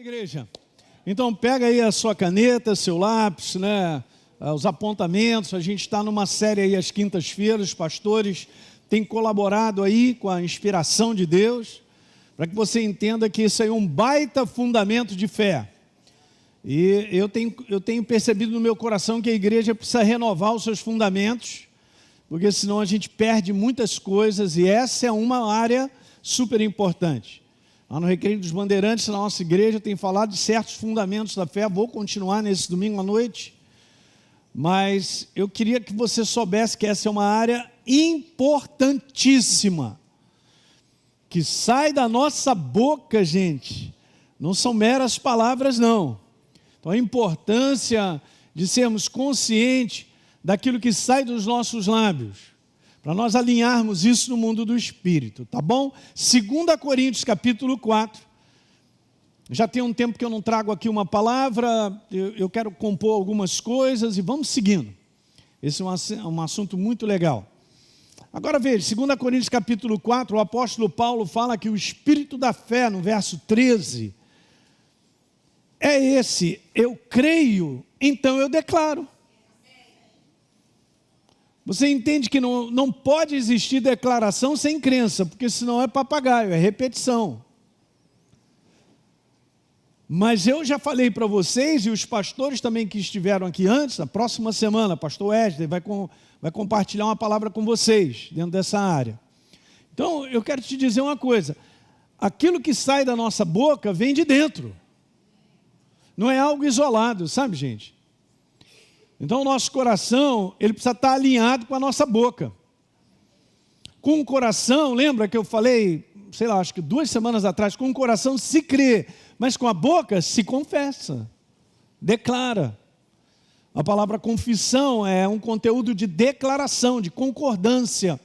Igreja, então pega aí a sua caneta, seu lápis, né, os apontamentos. A gente está numa série aí às quintas-feiras. Os pastores têm colaborado aí com a inspiração de Deus, para que você entenda que isso aí é um baita fundamento de fé. E eu tenho percebido no meu coração que a igreja precisa renovar os seus fundamentos, porque senão a gente perde muitas coisas, e essa é uma área super importante. Lá no Recreio dos Bandeirantes, na nossa igreja, tem falado de certos fundamentos da fé. Vou continuar nesse domingo à noite, mas eu queria que você soubesse que essa é uma área importantíssima, que sai da nossa boca, gente, não são meras palavras, não. Então a importância de sermos conscientes daquilo que sai dos nossos lábios, para nós alinharmos isso no mundo do Espírito, tá bom? 2 Coríntios capítulo 4, já tem um tempo que eu não trago aqui uma palavra, eu quero compor algumas coisas e vamos seguindo. Esse é um assunto muito legal. Agora veja, 2 Coríntios capítulo 4, o apóstolo Paulo fala que o espírito da fé, no verso 13, é esse: eu creio, então eu declaro. Você entende que não pode existir declaração sem crença, porque senão é papagaio, é repetição. Mas eu já falei para vocês, e os pastores também que estiveram aqui antes, na próxima semana, pastor Wesley vai compartilhar uma palavra com vocês, dentro dessa área. Então, eu quero te dizer uma coisa: aquilo que sai da nossa boca vem de dentro, não é algo isolado, sabe, gente? Então o nosso coração, ele precisa estar alinhado com a nossa boca. Com o coração, lembra que eu falei, sei lá, acho que 2 semanas atrás, com o coração se crê, mas com a boca se confessa, declara. A palavra confissão é um conteúdo de declaração, de concordância.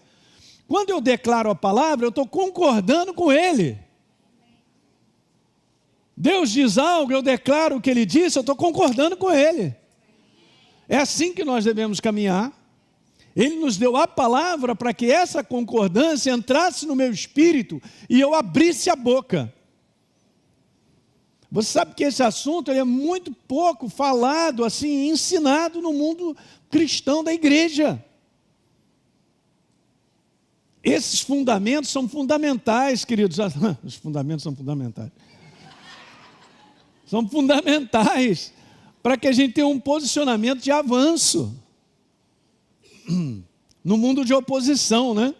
Quando eu declaro a palavra, eu estou concordando com Ele. Deus diz algo, eu declaro o que Ele disse, eu estou concordando com Ele. É assim que nós devemos caminhar. Ele nos deu a palavra para que essa concordância entrasse no meu espírito e eu abrisse a boca. Você sabe que esse assunto ele é muito pouco falado, assim, ensinado no mundo cristão da igreja. Esses fundamentos são fundamentais, queridos. Os fundamentos são fundamentais. São fundamentais para que a gente tenha um posicionamento de avanço no mundo de oposição, né?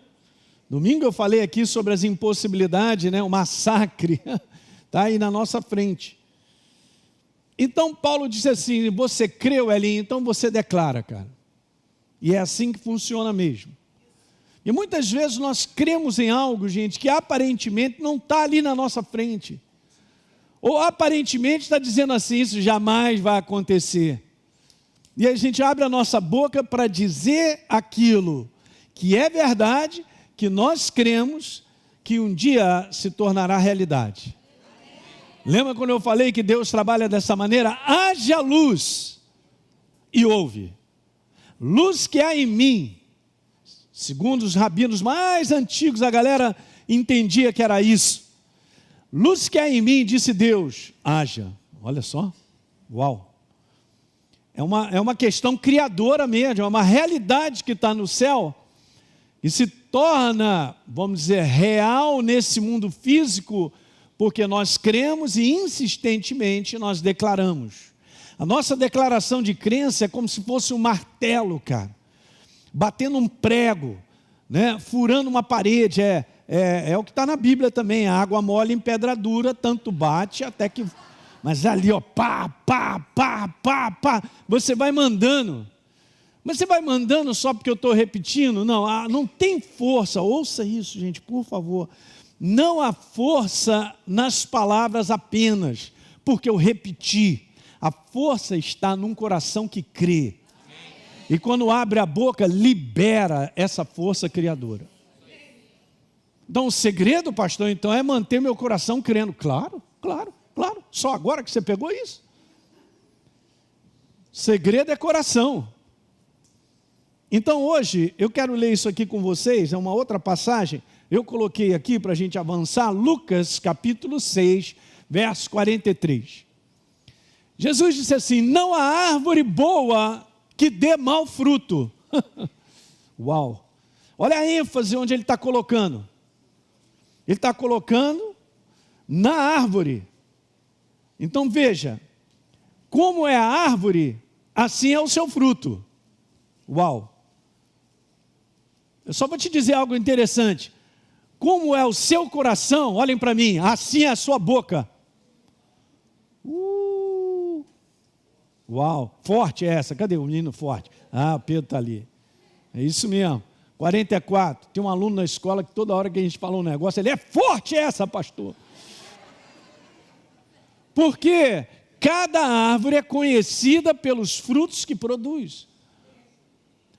Domingo eu falei aqui sobre as impossibilidades, né? O massacre está aí na nossa frente. Então Paulo disse assim: você creu, Elinho, então você declara, cara. E é assim que funciona mesmo. E muitas vezes nós cremos em algo, gente, que aparentemente não está ali na nossa frente. Ou aparentemente está dizendo assim: isso jamais vai acontecer. E a gente abre a nossa boca para dizer aquilo que é verdade, que nós cremos, que um dia se tornará realidade. Lembra quando eu falei que Deus trabalha dessa maneira? Haja luz e ouve. Luz que há em mim. Segundo os rabinos mais antigos, a galera entendia que era isso. Luz que há em mim, disse Deus, haja. Olha só, uau. É uma questão criadora mesmo, é uma realidade que está no céu e se torna, vamos dizer, real nesse mundo físico, porque nós cremos e insistentemente nós declaramos. A nossa declaração de crença é como se fosse um martelo, cara, batendo um prego, né? Furando uma parede. É o que está na Bíblia também: a água mole em pedra dura, tanto bate até que... Mas ali, ó, pá, pá, pá, pá, pá, você vai mandando. Mas você vai mandando só porque eu estou repetindo? Não, não tem força. Ouça isso, gente, por favor. Não há força nas palavras apenas, porque eu repeti. A força está num coração que crê. E quando abre a boca, libera essa força criadora. Então o segredo, pastor, então é manter meu coração crendo. Claro, claro, claro. Só agora que você pegou isso. Segredo é coração. Então hoje eu quero ler isso aqui com vocês. É uma outra passagem. Eu coloquei aqui para a gente avançar. Lucas capítulo 6, verso 43. Jesus disse assim: não há árvore boa que dê mau fruto. Uau! Olha a ênfase onde ele está colocando. Ele está colocando na árvore. Então veja, como é a árvore, assim é o seu fruto. Uau! Eu só vou te dizer algo interessante. Como é o seu coração, olhem para mim, assim é a sua boca. Uau, forte é essa. Cadê o menino forte? Ah, o Pedro está ali. É isso mesmo. 44. Tem um aluno na escola que toda hora que a gente fala um negócio, ele é forte essa, pastor. Porque cada árvore é conhecida pelos frutos que produz.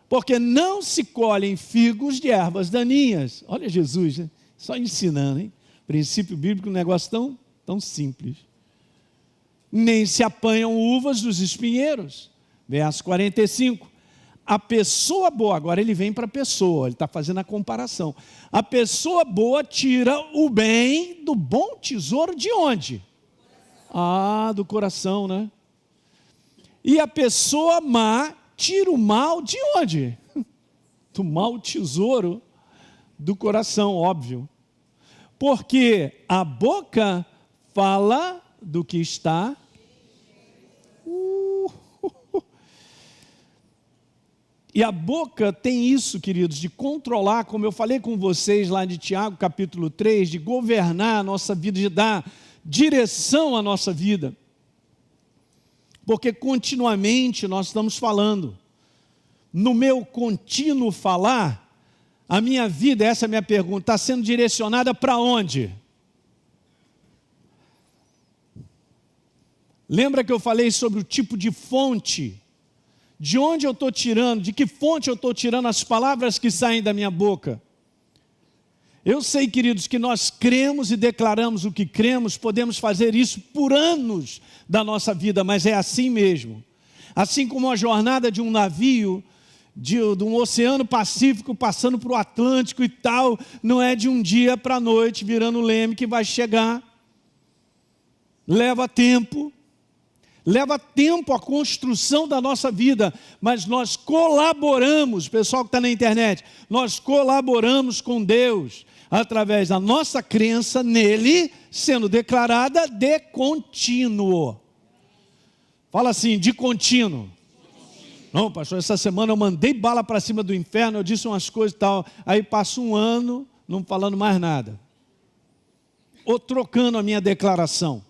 Porque não se colhem figos de ervas daninhas. Olha Jesus, né? Só ensinando, hein? Princípio bíblico, um negócio tão simples. Nem se apanham uvas dos espinheiros. Verso 45. A pessoa boa, agora ele vem para a pessoa, ele está fazendo a comparação. A pessoa boa tira o bem do bom tesouro de onde? Ah, do coração, né? E a pessoa má tira o mal de onde? Do mau tesouro do coração, óbvio. Porque a boca fala do que está. E a boca tem isso, queridos, de controlar, como eu falei com vocês lá de Tiago, capítulo 3, de governar a nossa vida, de dar direção à nossa vida. Porque continuamente nós estamos falando. No meu contínuo falar, a minha vida, essa é a minha pergunta, está sendo direcionada para onde? Lembra que eu falei sobre o tipo de fonte? De onde eu estou tirando, de que fonte eu estou tirando as palavras que saem da minha boca? Eu sei, queridos, que nós cremos e declaramos o que cremos, podemos fazer isso por anos da nossa vida, mas é assim mesmo. Assim como a jornada de um navio, de um oceano Pacífico passando para o Atlântico e tal, não é de um dia para a noite virando leme que vai chegar. Leva tempo a construção da nossa vida, mas nós colaboramos, pessoal que está na internet, nós colaboramos com Deus, através da nossa crença nele, sendo declarada de contínuo. Fala assim, de contínuo. Não, pastor, essa semana eu mandei bala para cima do inferno, eu disse umas coisas e tal, aí passa um ano, não falando mais nada. Ou trocando a minha declaração.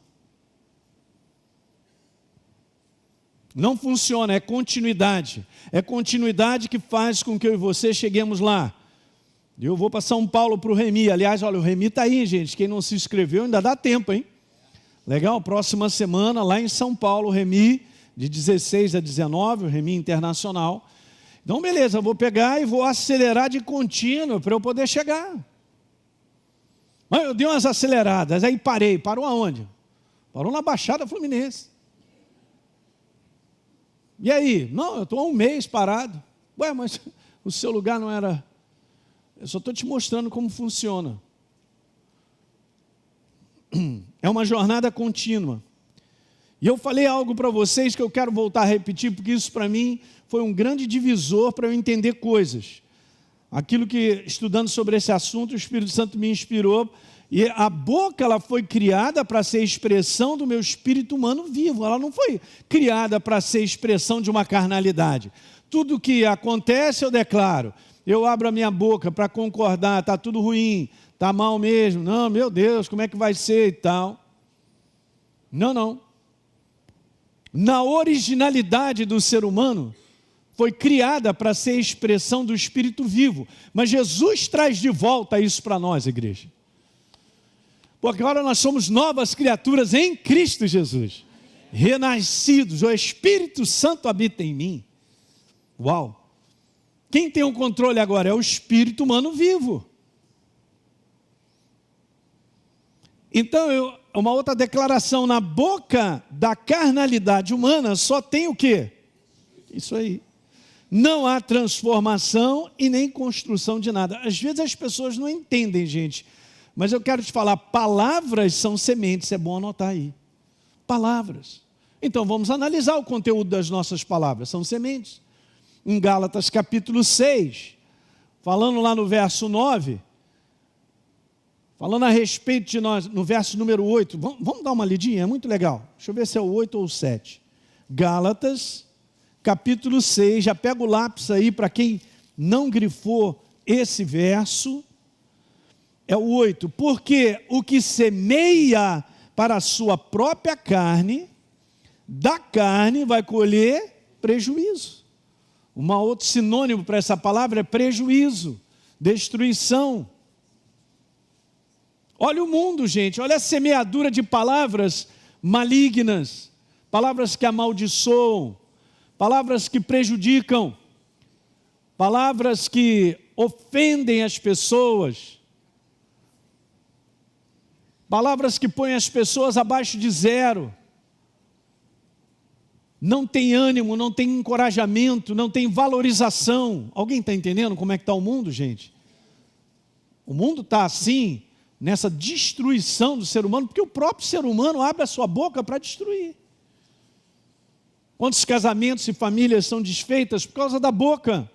Não funciona, é continuidade. É continuidade que faz com que eu e você cheguemos lá. Eu vou para São Paulo para o Remi. Aliás, olha, o Remi está aí, gente. Quem não se inscreveu ainda dá tempo, hein? Legal? Próxima semana, lá em São Paulo, o Remi, de 16 a 19, o Remi Internacional. Então, beleza, eu vou pegar e vou acelerar de contínuo para eu poder chegar. Mas eu dei umas aceleradas, aí parei. Parou aonde? Parou na Baixada Fluminense. E aí? Não, eu estou há um mês parado. Ué, mas o seu lugar não era... Eu só estou te mostrando como funciona. É uma jornada contínua. E eu falei algo para vocês que eu quero voltar a repetir, porque isso para mim foi um grande divisor para eu entender coisas. Aquilo que, estudando sobre esse assunto, o Espírito Santo me inspirou. E a boca, ela foi criada para ser expressão do meu espírito humano vivo. Ela não foi criada para ser expressão de uma carnalidade. Tudo que acontece, eu declaro. Eu abro a minha boca para concordar, está tudo ruim, está mal mesmo. Não, meu Deus, como é que vai ser e tal. Não. Na originalidade do ser humano, foi criada para ser expressão do espírito vivo. Mas Jesus traz de volta isso para nós, igreja. Porque agora nós somos novas criaturas em Cristo Jesus. Renascidos, o Espírito Santo habita em mim. Uau! Quem tem o controle agora é o espírito humano vivo. Então, uma outra declaração, na boca da carnalidade humana só tem o quê? Isso aí. Não há transformação e nem construção de nada. Às vezes as pessoas não entendem, gente. Mas eu quero te falar, palavras são sementes, é bom anotar aí. Palavras. Então vamos analisar o conteúdo das nossas palavras, são sementes. Em Gálatas capítulo 6, falando lá no verso 9, falando a respeito de nós, no verso número 8, vamos dar uma lidinha, é muito legal. Deixa eu ver se é o 8 ou o 7. Gálatas, capítulo 6, já pega o lápis aí para quem não grifou esse verso, é o 8. Porque o que semeia para a sua própria carne, da carne vai colher prejuízo. Outro sinônimo para essa palavra é prejuízo, destruição. Olha o mundo, gente, olha a semeadura de palavras malignas, palavras que amaldiçoam, palavras que prejudicam, palavras que ofendem as pessoas, palavras que põem as pessoas abaixo de zero. Não tem ânimo, não tem encorajamento, não tem valorização. Alguém está entendendo como é que está o mundo, gente? O mundo está assim, nessa destruição do ser humano, porque o próprio ser humano abre a sua boca para destruir. Quantos casamentos e famílias são desfeitas por causa da boca?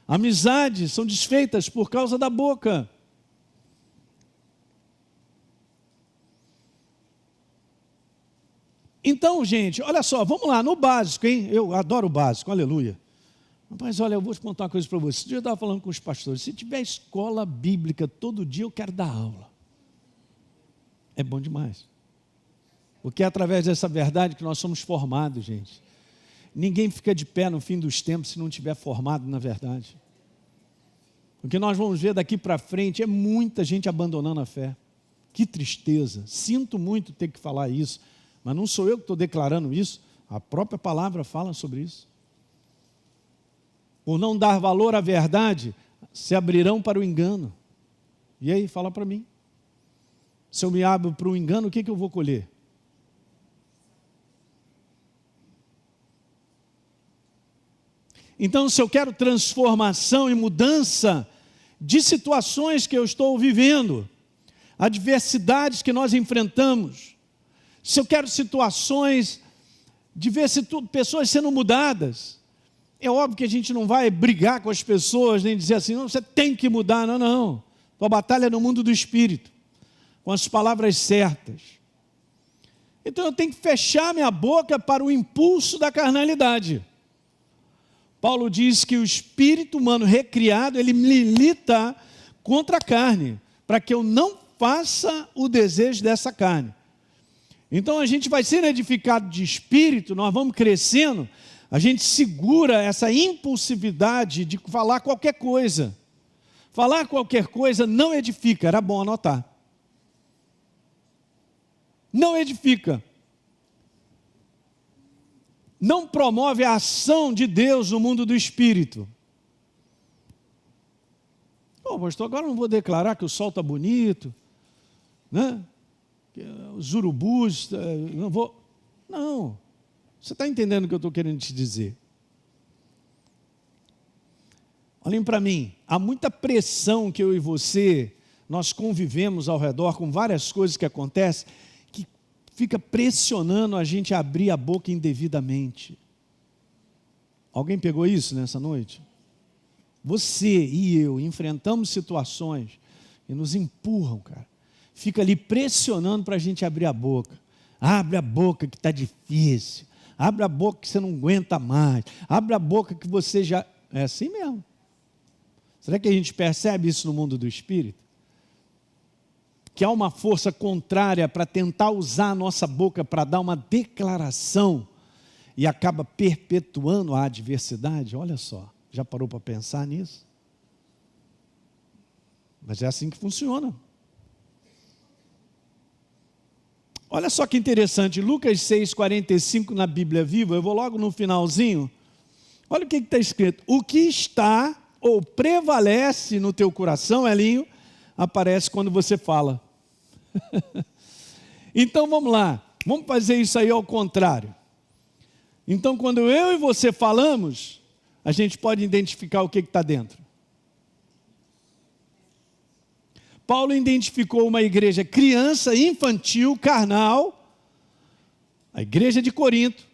Amizades são desfeitas por causa da boca. Então, gente, olha só, vamos lá, no básico, hein? Eu adoro o básico, aleluia. Mas olha, eu vou te contar uma coisa para você. Esse dia eu estava falando com os pastores, se tiver escola bíblica todo dia, eu quero dar aula. É bom demais. Porque é através dessa verdade que nós somos formados, gente. Ninguém fica de pé no fim dos tempos se não estiver formado na verdade. O que nós vamos ver daqui para frente é muita gente abandonando a fé. Que tristeza, sinto muito ter que falar isso. Mas não sou eu que estou declarando isso, a própria palavra fala sobre isso. Por não dar valor à verdade, se abrirão para o engano. E aí, fala para mim. Se eu me abro para o engano, o que eu vou colher? Então, se eu quero transformação e mudança de situações que eu estou vivendo, adversidades que nós enfrentamos, se eu quero situações de ver pessoas sendo mudadas, é óbvio que a gente não vai brigar com as pessoas, nem dizer assim, não, você tem que mudar, não, não. A batalha é no mundo do Espírito, com as palavras certas. Então eu tenho que fechar minha boca para o impulso da carnalidade. Paulo diz que o espírito humano recriado, ele milita contra a carne, para que eu não faça o desejo dessa carne. Então a gente vai sendo edificado de espírito, nós vamos crescendo, a gente segura essa impulsividade de falar qualquer coisa. Falar qualquer coisa não edifica, era bom anotar. Não edifica. Não promove a ação de Deus no mundo do espírito. Pô, pastor, agora eu não vou declarar que o sol está bonito, né? Os urubus, não vou. Não, você está entendendo o que eu estou querendo te dizer. Olhem para mim, há muita pressão que eu e você, nós convivemos ao redor com várias coisas que acontecem, que fica pressionando a gente a abrir a boca indevidamente. Alguém pegou isso nessa noite? Você e eu enfrentamos situações que nos empurram, cara. Fica ali pressionando para a gente abrir a boca. Abre a boca que está difícil. Abre a boca que você não aguenta mais. Abre a boca que você já... É assim mesmo. Será que a gente percebe isso no mundo do espírito? Que há uma força contrária para tentar usar a nossa boca para dar uma declaração e acaba perpetuando a adversidade? Olha só, já parou para pensar nisso? Mas é assim que funciona. Olha só que interessante, Lucas 6,45 na Bíblia Viva, eu vou logo no finalzinho. Olha o que está escrito. O que está ou prevalece no teu coração, Elinho, aparece quando você fala. Então vamos lá, vamos fazer isso aí ao contrário. Então quando eu e você falamos, a gente pode identificar o que está dentro. Paulo identificou uma igreja criança, infantil, carnal, a igreja de Corinto,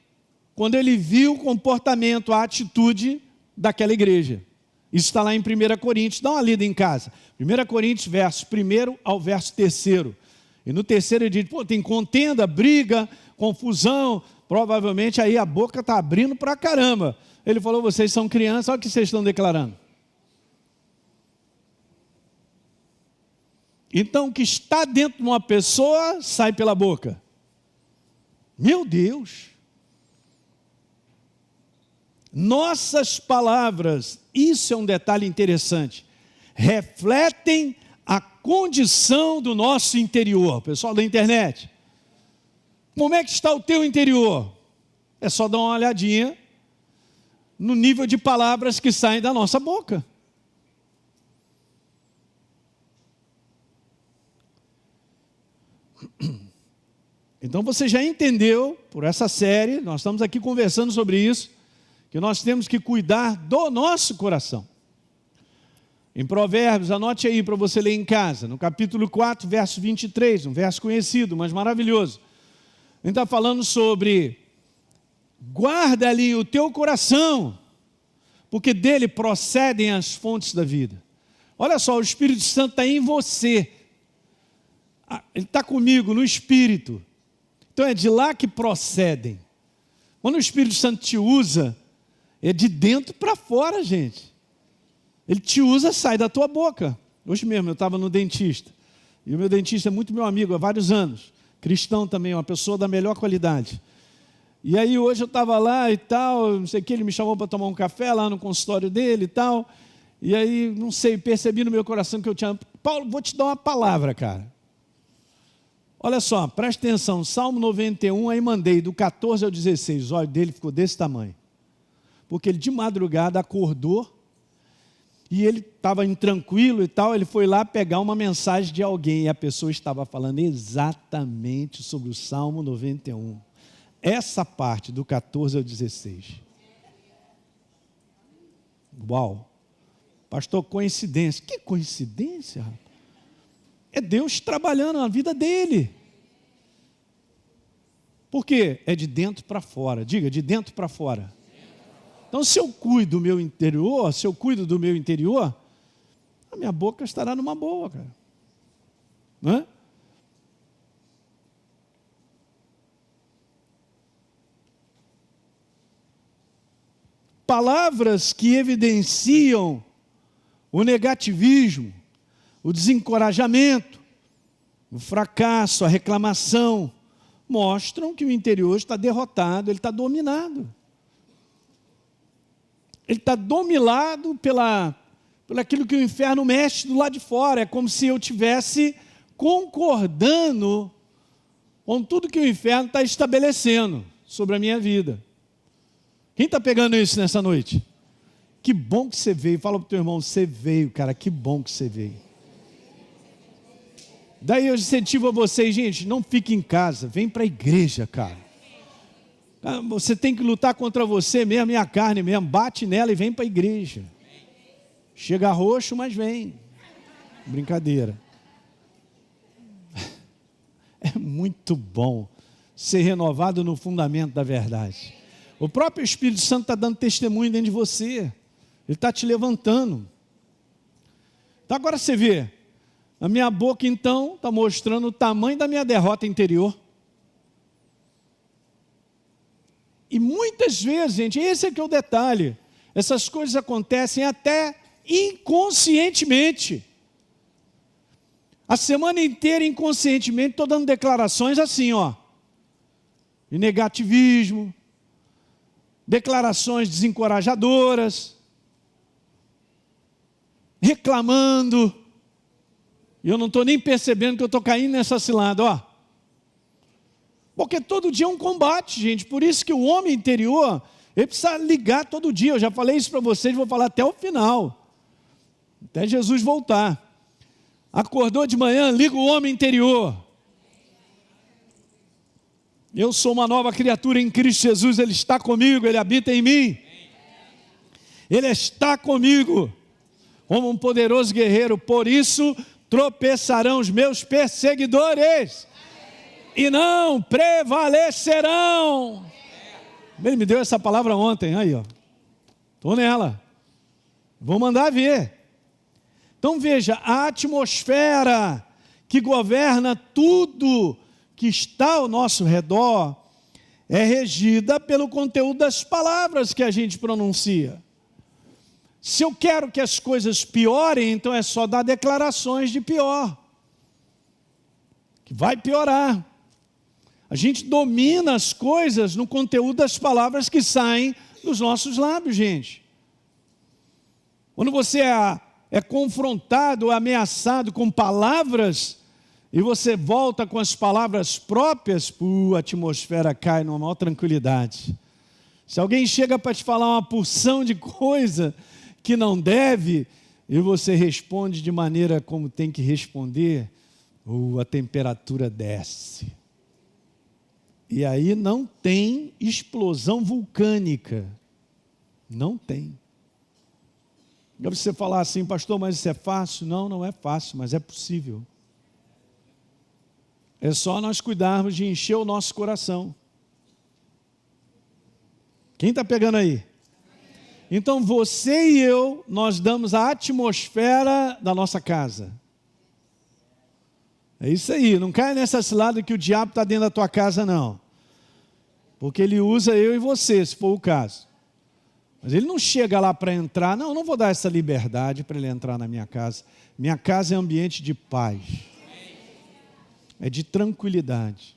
quando ele viu o comportamento, a atitude daquela igreja. Isso está lá em 1 Coríntios, dá uma lida em casa. 1 Coríntios, verso 1 ao verso 3. E no 3 ele diz, tem contenda, briga, confusão, provavelmente aí a boca está abrindo para caramba. Ele falou, vocês são crianças, olha o que vocês estão declarando. Então, o que está dentro de uma pessoa, sai pela boca. Meu Deus! Nossas palavras, isso é um detalhe interessante, refletem a condição do nosso interior. Pessoal da internet, como é que está o teu interior? É só dar uma olhadinha no nível de palavras que saem da nossa boca. Então você já entendeu, por essa série, nós estamos aqui conversando sobre isso, que nós temos que cuidar do nosso coração. Em Provérbios, anote aí para você ler em casa, no capítulo 4, verso 23, um verso conhecido, mas maravilhoso. Ele está falando sobre, guarda ali o teu coração, porque dele procedem as fontes da vida. Olha só, o Espírito Santo está em você. Ele está comigo no Espírito. Então é de lá que procedem. Quando o Espírito Santo te usa, é de dentro para fora, gente. Ele te usa, sai da tua boca. Hoje mesmo eu estava no dentista. E o meu dentista é muito meu amigo há vários anos. Cristão também, uma pessoa da melhor qualidade. E aí hoje eu estava lá e tal, não sei o que, ele me chamou para tomar um café lá no consultório dele e tal. E aí, não sei, percebi no meu coração que eu tinha... Paulo, vou te dar uma palavra, cara. Olha só, presta atenção, Salmo 91, aí mandei do 14 ao 16, o olho dele ficou desse tamanho. Porque ele de madrugada acordou, e ele estava intranquilo e tal, ele foi lá pegar uma mensagem de alguém, e a pessoa estava falando exatamente sobre o Salmo 91. Essa parte do 14 ao 16. Uau! Pastor, coincidência. Que coincidência, rapaz? É Deus trabalhando na vida dele. Por quê? É de dentro para fora. Diga, de dentro para fora. Então, se eu cuido do meu interior, a minha boca estará numa boa, cara. Não é? Palavras que evidenciam o negativismo, o desencorajamento, o fracasso, a reclamação, mostram que o interior está derrotado, ele está dominado. Ele está dominado por aquilo que o inferno mexe do lado de fora. É como se eu estivesse concordando com tudo que o inferno está estabelecendo sobre a minha vida. Quem está pegando isso nessa noite? Que bom que você veio. Fala para o teu irmão, você veio, cara, que bom que você veio. Daí eu incentivo a vocês, gente, não fique em casa, vem para a igreja, cara. Você tem que lutar contra você mesmo e a carne mesmo, bate nela e vem para a igreja. Chega roxo, mas vem. Brincadeira. É muito bom ser renovado no fundamento da verdade. O próprio Espírito Santo está dando testemunho dentro de você. Ele está te levantando. Então agora você vê, a minha boca então está mostrando o tamanho da minha derrota interior. E muitas vezes, gente, esse é que é o detalhe, essas coisas acontecem até inconscientemente. A semana inteira, inconscientemente, estou dando declarações assim, ó, de negativismo, declarações desencorajadoras, reclamando, e eu não estou nem percebendo que eu estou caindo nessa cilada, ó. Porque todo dia é um combate, gente. Por isso que o homem interior, ele precisa ligar todo dia. Eu já falei isso para vocês, vou falar até o final. Até Jesus voltar. Acordou de manhã, liga o homem interior. Eu sou uma nova criatura em Cristo Jesus. Ele está comigo, Ele habita em mim. Ele está comigo como um poderoso guerreiro. Por isso, tropeçarão os meus perseguidores e não prevalecerão. Ele me deu essa palavra ontem, aí ó, estou nela, vou mandar ver. Então veja, a atmosfera que governa tudo que está ao nosso redor é regida pelo conteúdo das palavras que a gente pronuncia. Se eu quero que as coisas piorem, então é só dar declarações de pior, que vai piorar. A gente domina as coisas no conteúdo das palavras que saem dos nossos lábios, gente. Quando você é confrontado, ameaçado com palavras, e você volta com as palavras próprias, a atmosfera cai numa maior tranquilidade. Se alguém chega para te falar uma porção de coisa que não deve, e você responde de maneira como tem que responder, a temperatura desce. E aí não tem explosão vulcânica. Não tem. Deve você falar assim, pastor, mas isso é fácil? Não, não é fácil, mas é possível. É só nós cuidarmos de encher o nosso coração. Quem está pegando aí? Então você e eu, nós damos a atmosfera da nossa casa. É isso aí, não cai nessa cilada que o diabo está dentro da tua casa não. Porque ele usa eu e você, se for o caso. Mas ele não chega lá para entrar, não vou dar essa liberdade para ele entrar na minha casa. Minha casa é ambiente de paz. É de tranquilidade.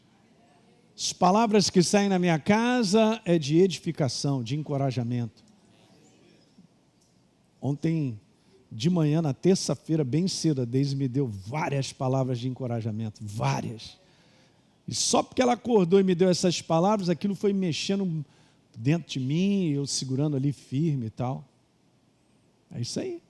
As palavras que saem na minha casa é de edificação, de encorajamento. Ontem de manhã, na terça-feira, bem cedo, a Deise me deu várias palavras de encorajamento, várias. E só porque ela acordou e me deu essas palavras, aquilo foi mexendo dentro de mim, eu segurando ali firme e tal. É isso aí.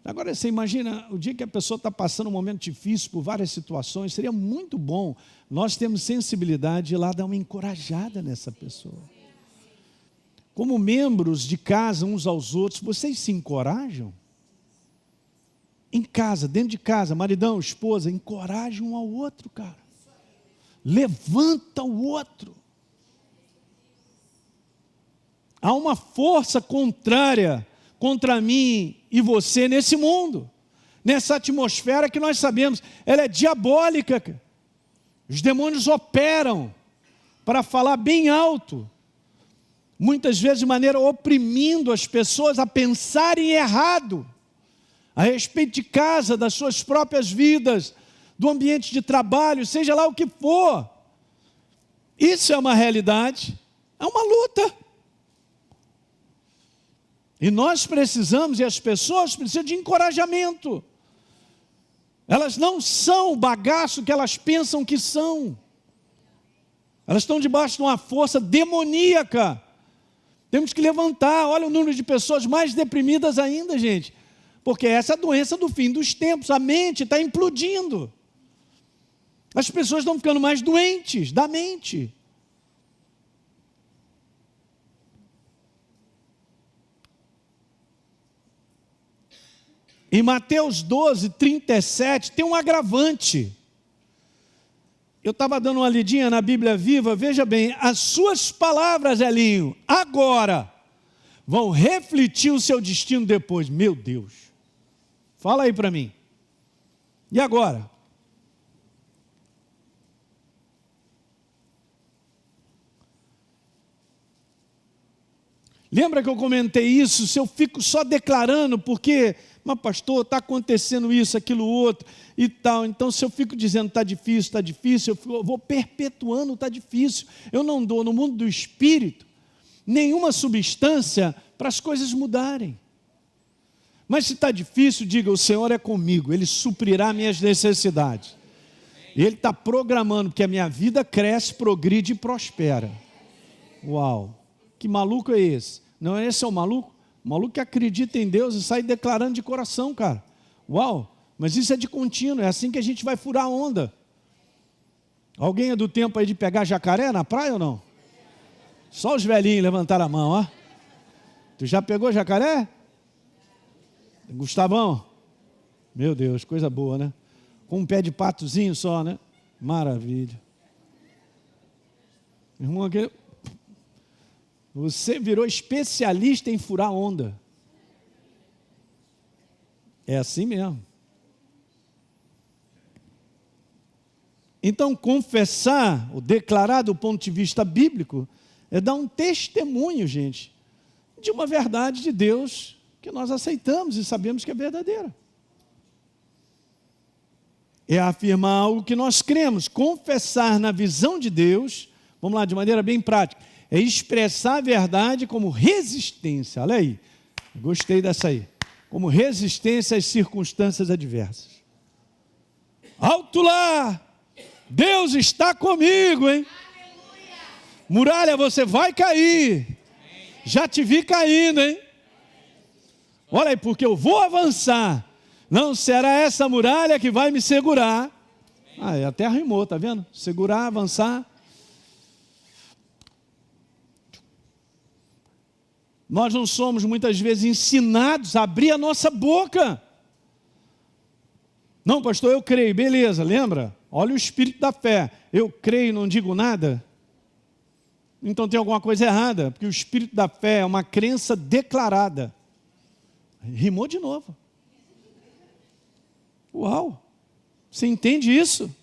Agora, você imagina, o dia que a pessoa está passando um momento difícil por várias situações, seria muito bom nós termos sensibilidade de ir lá dar uma encorajada nessa pessoa. Como membros de casa uns aos outros, vocês se encorajam? Em casa, dentro de casa, maridão, esposa, encoraja um ao outro, cara. Levanta o outro. Há uma força contrária contra mim e você nesse mundo, nessa atmosfera que nós sabemos, ela é diabólica. Os demônios operam para falar bem alto, muitas vezes de maneira oprimindo as pessoas a pensarem errado, a respeito de casa, das suas próprias vidas, do ambiente de trabalho, seja lá o que for. Isso é uma realidade, é uma luta. E nós precisamos, e as pessoas precisam de encorajamento. Elas não são o bagaço que elas pensam que são. Elas estão debaixo de uma força demoníaca. Temos que levantar. Olha o número de pessoas mais deprimidas ainda, gente. Porque essa é a doença do fim dos tempos. A mente está implodindo. As pessoas estão ficando mais doentes da mente. Em Mateus 12, 37, tem um agravante. Eu estava dando uma lidinha na Bíblia Viva, veja bem, as suas palavras, Elinho, agora, vão refletir o seu destino depois. Meu Deus, fala aí para mim. E agora? Lembra que eu comentei isso? Se eu fico só declarando, porque... Mas pastor, está acontecendo isso, aquilo, outro e tal. Então se eu fico dizendo está difícil, eu vou perpetuando, está difícil. Eu não dou no mundo do espírito nenhuma substância para as coisas mudarem. Mas se está difícil, diga, o Senhor é comigo, Ele suprirá minhas necessidades. Ele está programando que a minha vida cresce, progride e prospera. Uau, que maluco é esse? Não é esse o maluco? O maluco que acredita em Deus e sai declarando de coração, cara. Uau, mas isso é de contínuo, é assim que a gente vai furar a onda. Alguém é do tempo aí de pegar jacaré na praia ou não? Só os velhinhos levantaram a mão, ó. Tu já pegou jacaré? Gustavão? Meu Deus, coisa boa, né? Com um pé de patozinho só, né? Maravilha. Irmão, você virou especialista em furar onda. É assim mesmo. Então, confessar, ou declarar do ponto de vista bíblico, é dar um testemunho, gente, de uma verdade de Deus que nós aceitamos e sabemos que é verdadeira. É afirmar algo que nós cremos. Confessar na visão de Deus, vamos lá, de maneira bem prática, é expressar a verdade como resistência. Olha aí, gostei dessa aí. Como resistência às circunstâncias adversas. Alto lá! Deus está comigo, hein? Aleluia. Muralha, você vai cair. Já te vi caindo, hein? Olha aí, porque eu vou avançar. Não será essa muralha que vai me segurar. Até rimou, tá vendo? Segurar, avançar. Nós não somos muitas vezes ensinados a abrir a nossa boca. Não, pastor, eu creio. Beleza, lembra? Olha o espírito da fé. Eu creio e não digo nada. Então tem alguma coisa errada, porque o espírito da fé é uma crença declarada. Rimou de novo. Uau! Você entende isso?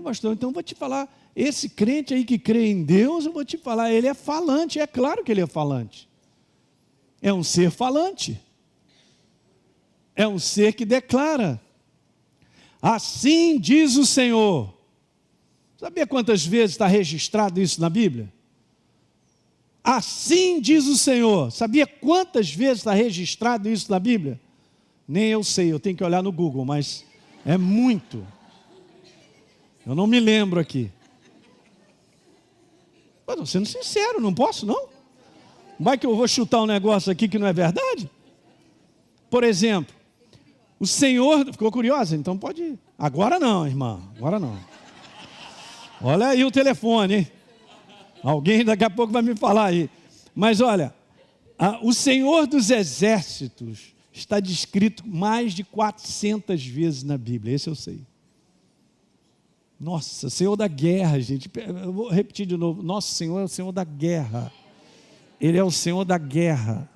Pastor, então eu vou te falar, esse crente aí que crê em Deus, eu vou te falar, ele é falante, é claro que ele é falante. É um ser falante. É um ser que declara. Assim diz o Senhor. Sabia quantas vezes está registrado isso na Bíblia? Assim diz o Senhor. Sabia quantas vezes está registrado isso na Bíblia? Nem eu sei, eu tenho que olhar no Google, mas é muito. Eu não me lembro aqui. Mas estou sendo sincero, não posso não? Vai que eu vou chutar um negócio aqui que não é verdade? Por exemplo, o Senhor... Ficou curiosa? Então pode ir. Agora não, irmã, agora não. Olha aí o telefone, hein? Alguém daqui a pouco vai me falar aí. Mas olha, o Senhor dos Exércitos está descrito mais de 400 vezes na Bíblia, esse eu sei. Nossa, Senhor da guerra, gente. Eu vou repetir de novo. Nosso Senhor é o Senhor da guerra. Ele é o Senhor da guerra.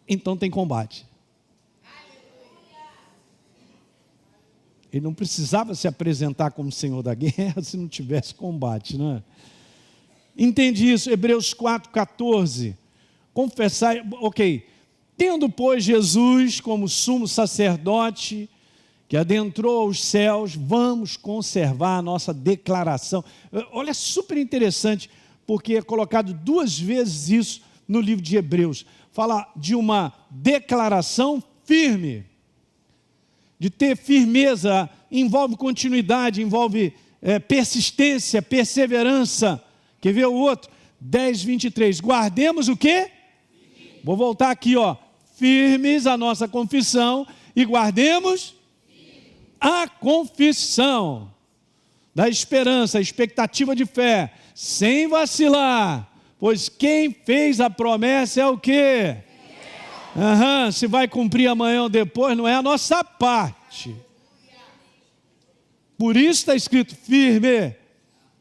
Então tem combate. Ele não precisava se apresentar como Senhor da guerra se não tivesse combate, não é? Entende isso? Hebreus 4,14. Confessar, ok. Tendo, pois, Jesus como sumo sacerdote que adentrou aos céus, vamos conservar a nossa declaração. Olha, super interessante, porque é colocado 2 vezes isso no livro de Hebreus. Fala de uma declaração firme, de ter firmeza, envolve continuidade, envolve persistência, perseverança. Quer ver o outro? 10:23. Guardemos o quê? Vou voltar aqui, ó. Firmes a nossa confissão e guardemos a confissão da esperança, a expectativa de fé, sem vacilar, pois quem fez a promessa é o quê? Se vai cumprir amanhã ou depois, não é a nossa parte. Por isso está escrito firme,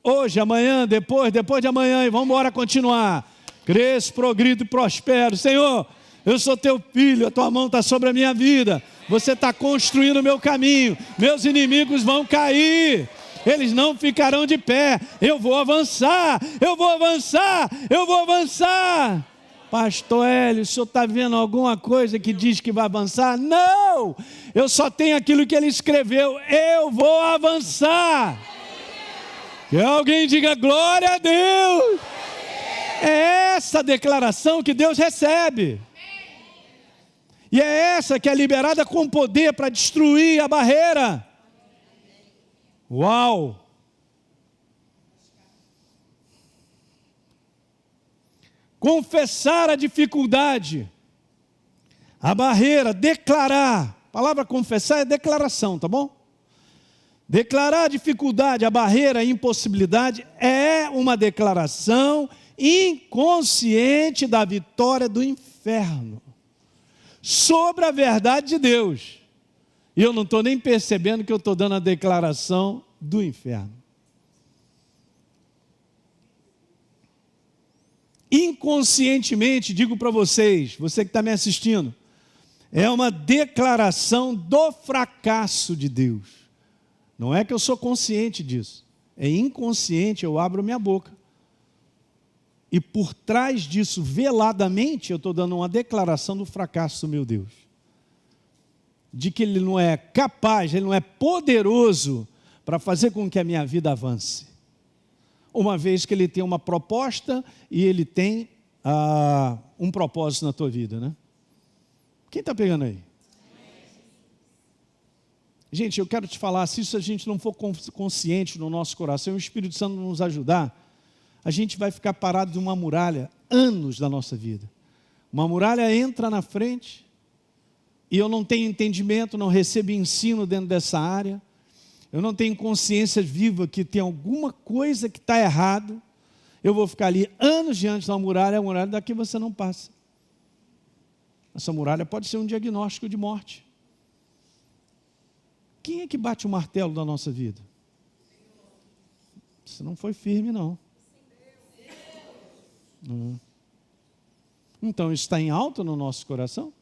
hoje, amanhã, depois de amanhã, e vamos embora continuar. Cresço, progrido e prospero. Senhor, eu sou teu filho, a tua mão está sobre a minha vida, você está construindo o meu caminho, meus inimigos vão cair, eles não ficarão de pé, eu vou avançar, eu vou avançar, eu vou avançar. Pastor Hélio, o senhor está vendo alguma coisa que diz que vai avançar? Não, eu só tenho aquilo que ele escreveu, eu vou avançar. Que alguém diga glória a Deus. É essa declaração que Deus recebe. E é essa que é liberada com poder para destruir a barreira. Uau! Confessar a dificuldade, a barreira, declarar. A palavra confessar é declaração, tá bom? Declarar a dificuldade, a barreira, a impossibilidade é uma declaração inconsciente da vitória do inferno sobre a verdade de Deus. E eu não estou nem percebendo que eu estou dando a declaração do inferno. Inconscientemente, digo para vocês, você que está me assistindo, é uma declaração do fracasso de Deus. Não é que eu sou consciente disso. É inconsciente, eu abro minha boca. E por trás disso, veladamente, eu estou dando uma declaração do fracasso do meu Deus. De que Ele não é capaz, Ele não é poderoso para fazer com que a minha vida avance. Uma vez que Ele tem uma proposta e Ele tem um propósito na tua vida, né? Quem está pegando aí? Gente, eu quero te falar, se isso a gente não for consciente no nosso coração, o Espírito Santo nos ajudar, a gente vai ficar parado de uma muralha anos da nossa vida. Uma muralha entra na frente e eu não tenho entendimento, não recebo ensino dentro dessa área, eu não tenho consciência viva que tem alguma coisa que está errado, eu vou ficar ali anos diante da muralha, a muralha daqui você não passa. Essa muralha pode ser um diagnóstico de morte. Quem é que bate o martelo da nossa vida? Você não foi firme, não. Então, isso está em alta no nosso coração?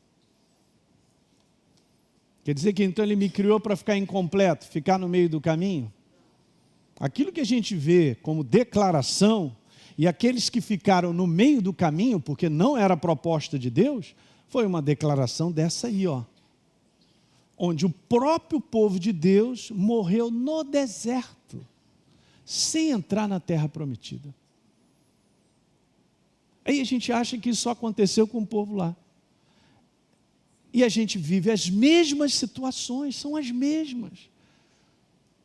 Quer dizer que então Ele me criou para ficar incompleto, ficar no meio do caminho? Aquilo que a gente vê como declaração, e aqueles que ficaram no meio do caminho, porque não era a proposta de Deus, foi uma declaração dessa aí, ó. Onde o próprio povo de Deus morreu no deserto, sem entrar na terra prometida. Aí a gente acha que isso só aconteceu com o povo lá. E a gente vive as mesmas situações, são as mesmas.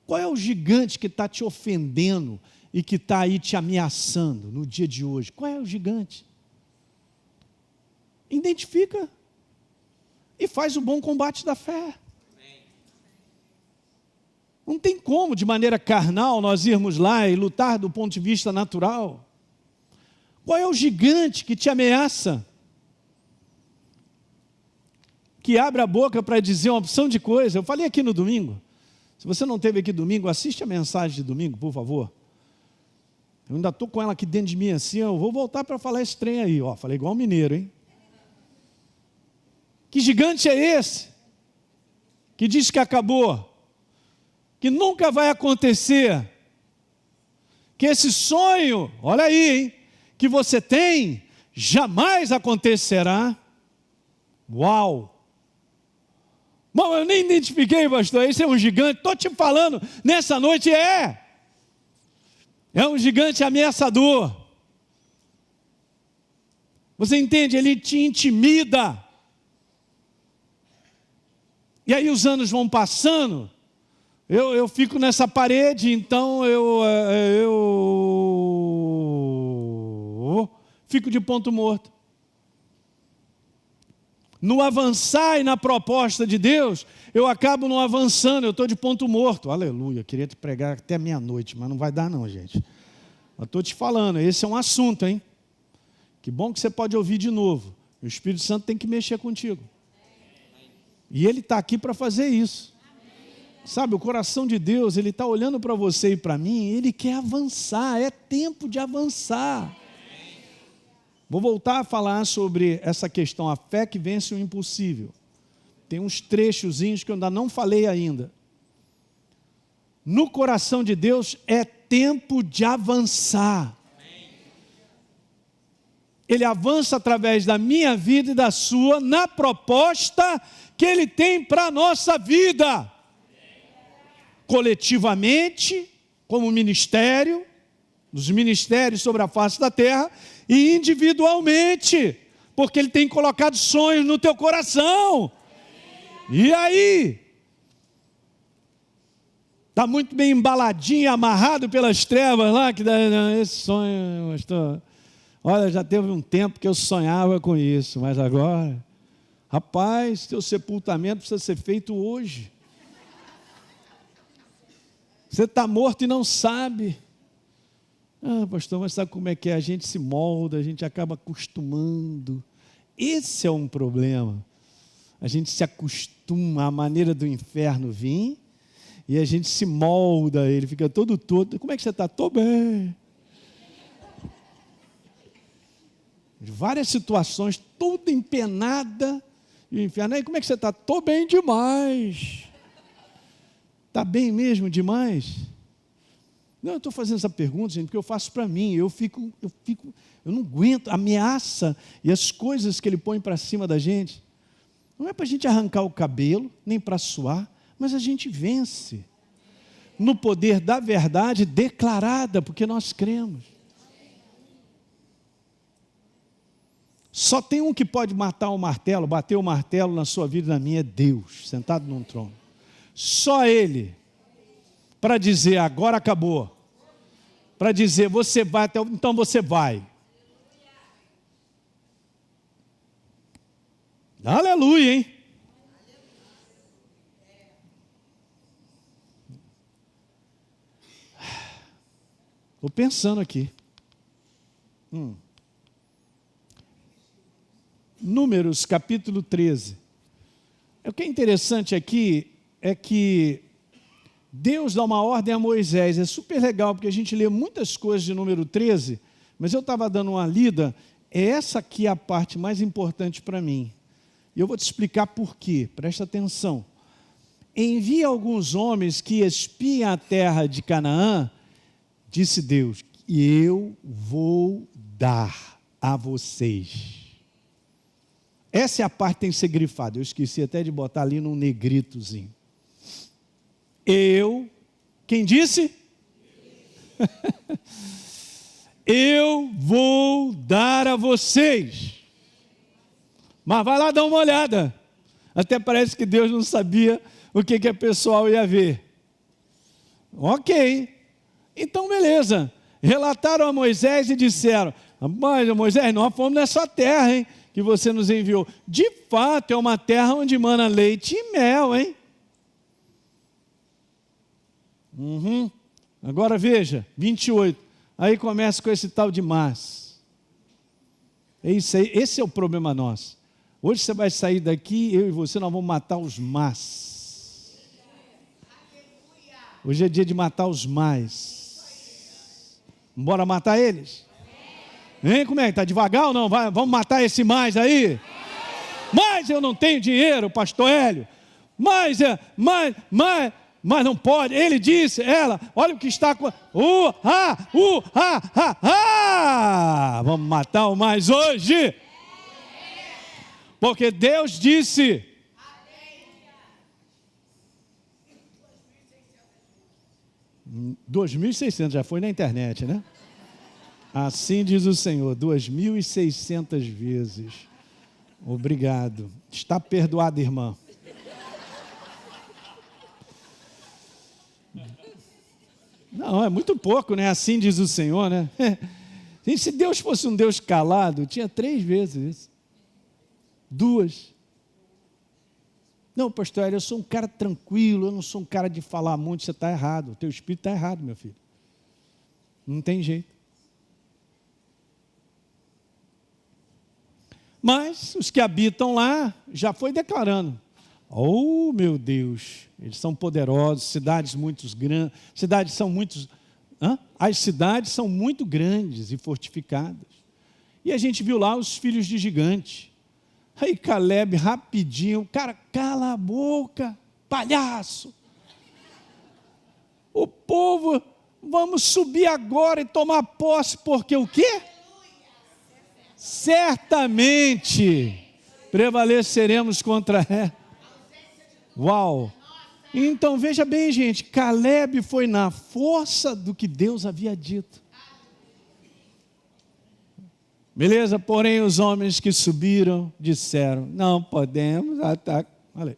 Qual é o gigante que está te ofendendo e que está aí te ameaçando no dia de hoje? Qual é o gigante? Identifica e faz o bom combate da fé. Não tem como, de maneira carnal, nós irmos lá e lutar do ponto de vista natural. Qual é o gigante que te ameaça? Que abre a boca para dizer uma opção de coisa. Eu falei aqui no domingo. Se você não esteve aqui domingo, assiste a mensagem de domingo, por favor. Eu ainda estou com ela aqui dentro de mim assim, eu vou voltar para falar esse trem aí. Ó, falei igual mineiro, hein? Que gigante é esse? Que diz que acabou? Que nunca vai acontecer? Que esse sonho, olha aí, hein? Que você tem, jamais acontecerá. Uau! Bom, eu nem identifiquei, pastor, esse é um gigante, estou te falando, nessa noite é um gigante ameaçador. Você entende? Ele te intimida. E aí os anos vão passando, eu fico nessa parede, então eu fico de ponto morto. No avançar e na proposta de Deus, eu acabo não avançando, eu estou de ponto morto. Aleluia, queria te pregar até meia-noite, mas não vai dar não, gente. Eu estou te falando, esse é um assunto, hein? Que bom que você pode ouvir de novo. O Espírito Santo tem que mexer contigo. E Ele está aqui para fazer isso. Sabe, o coração de Deus, Ele está olhando para você e para mim, Ele quer avançar, é tempo de avançar. Vou voltar a falar sobre essa questão, a fé que vence o impossível. Tem uns trechozinhos que eu ainda não falei ainda. No coração de Deus é tempo de avançar. Ele avança através da minha vida e da sua, na proposta que Ele tem para a nossa vida. Coletivamente, como ministério, nos ministérios sobre a face da terra, e individualmente, porque Ele tem colocado sonhos no teu coração. E aí? Está muito bem embaladinho, amarrado pelas trevas lá, que esse sonho, pastor, olha, já teve um tempo que eu sonhava com isso, mas agora, rapaz, teu sepultamento precisa ser feito hoje. Você está morto e não sabe. Ah, pastor, mas sabe como é que é? A gente se molda, a gente acaba acostumando. Esse é um problema. a gente se acostuma à maneira do inferno vir e a gente se molda, ele fica todo torto. Como é que você está? Estou bem. Várias situações, toda empenada, e o inferno, aí como é que você está? Estou bem demais. Está bem mesmo demais? Não, eu estou fazendo essa pergunta, gente, porque eu faço para mim, eu não aguento a ameaça e as coisas que ele põe para cima da gente. Não é para a gente arrancar o cabelo, nem para suar, mas a gente vence no poder da verdade declarada, porque nós cremos. Só tem um que pode matar o martelo, bater o martelo na sua vida e na minha, é Deus, sentado num trono. Só Ele, para dizer, agora acabou. Para dizer, você vai até então você vai. Aleluia, hein? Estou pensando aqui. Números capítulo 13. O que é interessante aqui é que Deus dá uma ordem a Moisés. É super legal, porque a gente lê muitas coisas de número 13, mas eu estava dando uma lida, essa aqui é a parte mais importante para mim. E eu vou te explicar por quê, presta atenção. Envia alguns homens que espiem a terra de Canaã, disse Deus, e eu vou dar a vocês. Essa é a parte que tem que ser grifada. Eu esqueci até de botar ali num negritozinho. Quem disse? Eu vou dar a vocês. Mas vai lá dar uma olhada. Até parece que Deus não sabia o que a pessoa ia ver. Ok. Então, beleza. Relataram a Moisés e disseram, mas Moisés, nós fomos nessa terra, hein? Que você nos enviou. De fato, é uma terra onde mana leite e mel, hein? Agora veja, 28. Aí começa com esse tal de mas. É isso aí, esse é o problema nosso. Hoje você vai sair daqui, eu e você, nós vamos matar os mas. Hoje é dia de matar os mais. Bora matar eles? Hein, como é? Está devagar ou não? Vamos matar esse mais aí? Mas eu não tenho dinheiro, pastor Hélio. Mas não pode. Ele disse, ela, olha o que está com... Vamos matar o mais hoje. Porque Deus disse... 2.600, já foi na internet, né? Assim diz o Senhor, 2.600 vezes. Obrigado. Está perdoada, irmã. Não, é muito pouco, né? Assim diz o Senhor, né? Gente, se Deus fosse um Deus calado, tinha 3 vezes isso. 2. Não, pastor, eu sou um cara tranquilo, eu não sou um cara de falar muito, você está errado. O teu espírito está errado, meu filho. Não tem jeito. Mas os que habitam lá, já foi declarando, oh meu Deus, eles são poderosos, cidades muito grandes, as cidades são muito grandes e fortificadas. E a gente viu lá os filhos de gigante. Aí Caleb rapidinho, cara, cala a boca, palhaço. O povo, vamos subir agora e tomar posse, porque o quê? Certamente prevaleceremos contra ela. Uau! Então veja bem, gente, Caleb foi na força do que Deus havia dito. Beleza? Porém os homens que subiram disseram, não podemos atacar. Olha aí.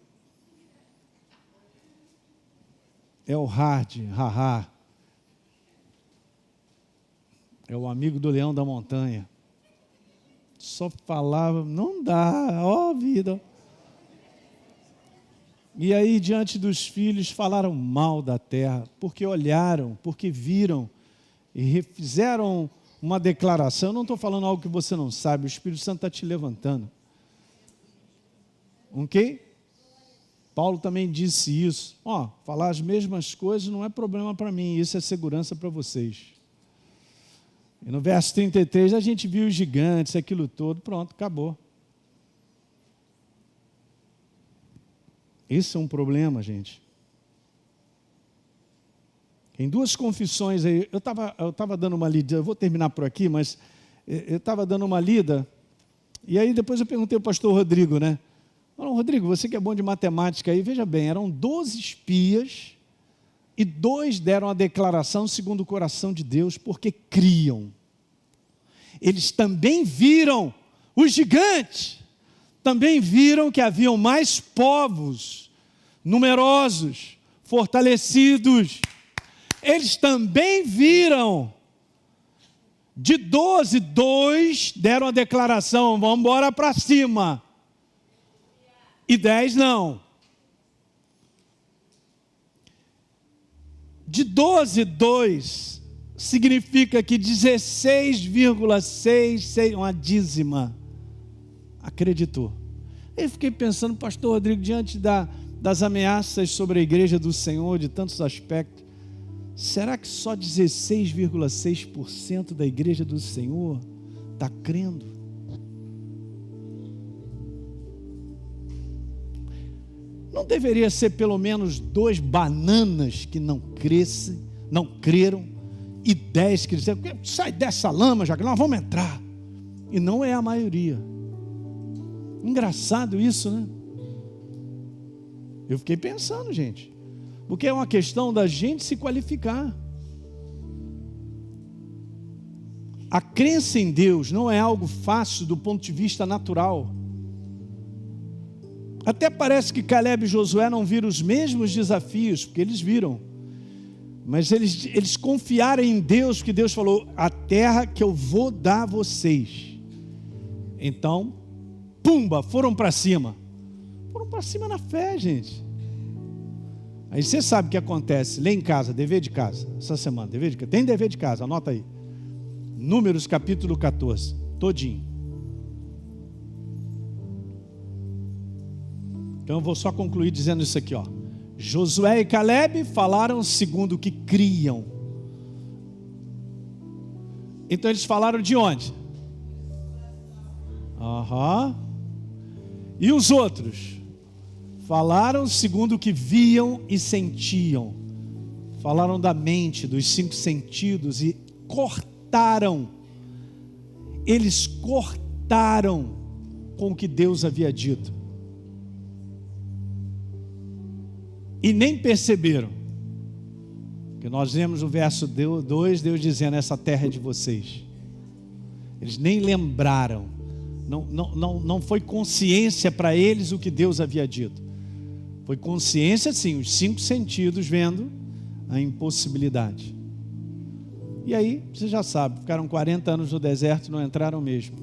É o hard, haha. É o amigo do leão da montanha. Só falava, não dá, ó vida. E aí, diante dos filhos, falaram mal da terra, porque olharam, porque viram, e fizeram uma declaração. Eu não estou falando algo que você não sabe, o Espírito Santo está te levantando. Ok? Paulo também disse isso. Falar as mesmas coisas não é problema para mim, isso é segurança para vocês. E no verso 33 a gente viu os gigantes, aquilo todo, pronto, acabou. Esse é um problema, gente. Em 2 confissões aí, eu estava dando uma lida, eu vou terminar por aqui, mas eu estava dando uma lida, e aí depois eu perguntei ao pastor Rodrigo, né? Rodrigo, você que é bom de matemática aí, veja bem, eram 12 espias, e 2 deram a declaração segundo o coração de Deus, porque criam. Eles também viram os gigantes, também viram que haviam mais povos, numerosos, fortalecidos. Eles também viram. De 12, 2 deram a declaração, vamos embora para cima. E 10 não. De 12, 2 significa que 16,6, uma dízima, acreditou. Eu fiquei pensando, pastor Rodrigo, diante das ameaças sobre a igreja do Senhor, de tantos aspectos, será que só 16,6% da igreja do Senhor está crendo? Não deveria ser pelo menos 2 bananas que não creram, e 10 que disseram, sai dessa lama, já que nós vamos entrar. E não é a maioria. Engraçado isso, né? Eu fiquei pensando, gente, porque é uma questão da gente se qualificar. A crença em Deus não é algo fácil do ponto de vista natural. Até parece que Caleb e Josué não viram os mesmos desafios, porque eles viram. Mas eles confiaram em Deus, porque Deus falou, a terra que eu vou dar a vocês. Então, pumba, foram para cima. Foram para cima na fé, gente. Aí você sabe o que acontece, lê em casa, dever de casa, essa semana, tem dever de casa, anota aí. Números capítulo 14, todinho. Então eu vou só concluir dizendo isso aqui, Josué e Caleb falaram segundo o que criam. Então eles falaram de onde? E os outros? Falaram segundo o que viam e sentiam. Falaram da mente, dos 5 sentidos e cortaram. Eles cortaram com o que Deus havia dito. E nem perceberam. Porque nós vemos no verso 2, Deus dizendo, essa terra é de vocês. Eles nem lembraram. Não foi consciência para eles o que Deus havia dito. Foi consciência, sim, os 5 sentidos vendo a impossibilidade. E aí, você já sabe, ficaram 40 anos no deserto e não entraram mesmo.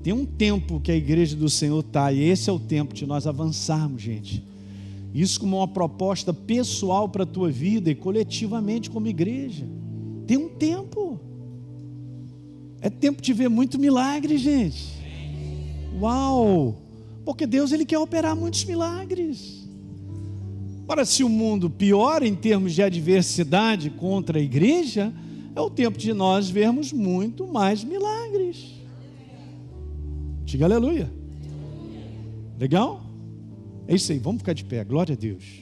Tem um tempo que a igreja do Senhor está, e esse é o tempo de nós avançarmos, gente. Isso como uma proposta pessoal para a tua vida e coletivamente como igreja. Tem um tempo. É tempo de ver muito milagre, gente. Uau! Porque Deus, Ele quer operar muitos milagres. Ora, se o mundo piora em termos de adversidade contra a igreja, é o tempo de nós vermos muito mais milagres. Diga aleluia. Legal? É isso aí, vamos ficar de pé, glória a Deus.